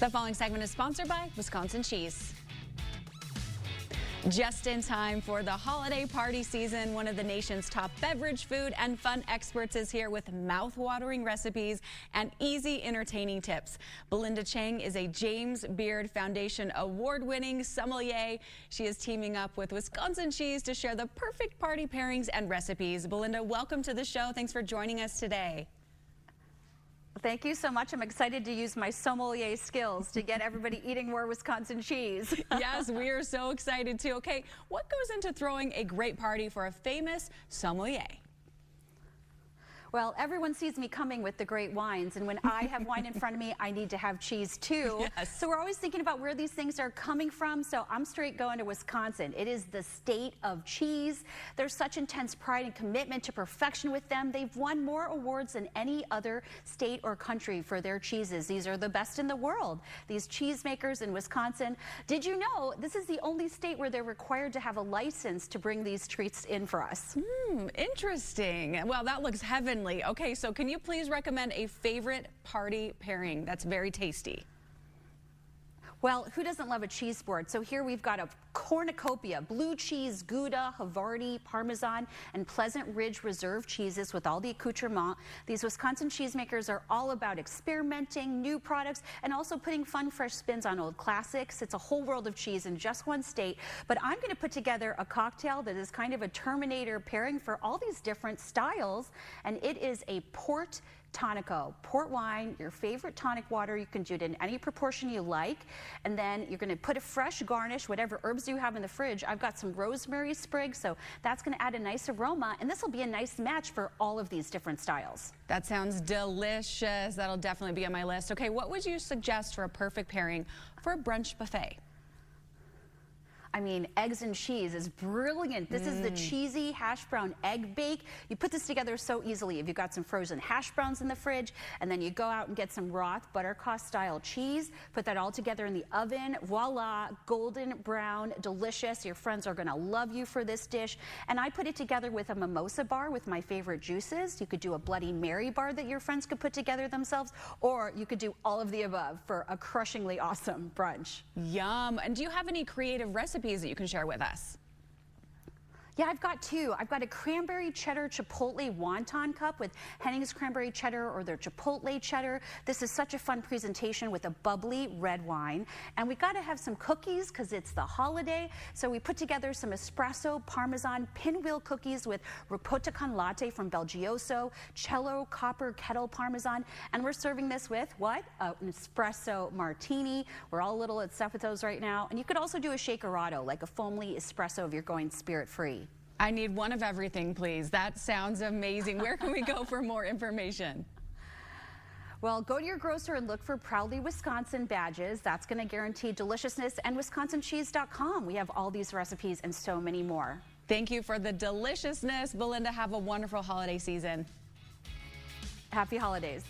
The following segment is sponsored by Wisconsin Cheese. Just in time for the holiday party season, one of the nation's top beverage, food, and fun experts is here with mouth-watering recipes and easy, entertaining tips. Belinda Chang is a James Beard Foundation award-winning sommelier. She is teaming up with Wisconsin Cheese to share the perfect party pairings and recipes. Belinda, welcome to the show. Thanks for joining us today. Thank you so much. I'm excited to use my sommelier skills to get everybody eating more Wisconsin cheese. Yes, we are so excited too. Okay, what goes into throwing a great party for a famous sommelier? Well, everyone sees me coming with the great wines, and when I have wine in front of me, I need to have cheese too. Yes. So we're always thinking about where these things are coming from, so I'm straight going to Wisconsin. It is the state of cheese. There's such intense pride and commitment to perfection with them. They've won more awards than any other state or country for their cheeses. These are the best in the world, these cheesemakers in Wisconsin. Did you know this is the only state where they're required to have a license to bring these treats in for us? Interesting. Well, that looks heavenly. Okay, so can you please recommend a favorite party pairing that's very tasty? Well, who doesn't love a cheese board? So here we've got a cornucopia, blue cheese, Gouda, Havarti, Parmesan, and Pleasant Ridge Reserve cheeses with all the accoutrement. These Wisconsin cheesemakers are all about experimenting, new products, and also putting fun, fresh spins on old classics. It's a whole world of cheese in just one state. But I'm going to put together a cocktail that is kind of a Terminator pairing for all these different styles, and it is a port tonico, port wine, your favorite tonic water. You can do it in any proportion you like. And then you're going to put a fresh garnish, whatever herbs you have in the fridge. I've got some rosemary sprigs, so that's going to add a nice aroma. And this will be a nice match for all of these different styles. That sounds delicious. That'll definitely be on my list. Okay, what would you suggest for a perfect pairing for a brunch buffet? I mean, eggs and cheese is brilliant. This is the cheesy hash brown egg bake. You put this together so easily. If you've got some frozen hash browns in the fridge, and then you go out and get some Roth buttercotch style cheese, put that all together in the oven, voila, golden brown, delicious. Your friends are gonna love you for this dish. And I put it together with a mimosa bar with my favorite juices. You could do a Bloody Mary bar that your friends could put together themselves, or you could do all of the above for a crushingly awesome brunch. Yum. And do you have any creative recipes that you can share with us? Yeah, I've got two. I've got a cranberry cheddar chipotle wonton cup with Henning's cranberry cheddar or their chipotle cheddar. This is such a fun presentation with a bubbly red wine. And we got to have some cookies because it's the holiday. So we put together some espresso parmesan pinwheel cookies with ricotta con latte from Belgioso, cello copper kettle parmesan. And we're serving this with what? An espresso martini. We're all a little upset with those right now. And you could also do a shakerado, like a foamy espresso if you're going spirit free. I need one of everything, please. That sounds amazing. Where can we go for more information? Well, go to your grocer and look for Proudly Wisconsin badges. That's going to guarantee deliciousness. And WisconsinCheese.com. We have all these recipes and so many more. Thank you for the deliciousness. Belinda, have a wonderful holiday season. Happy holidays.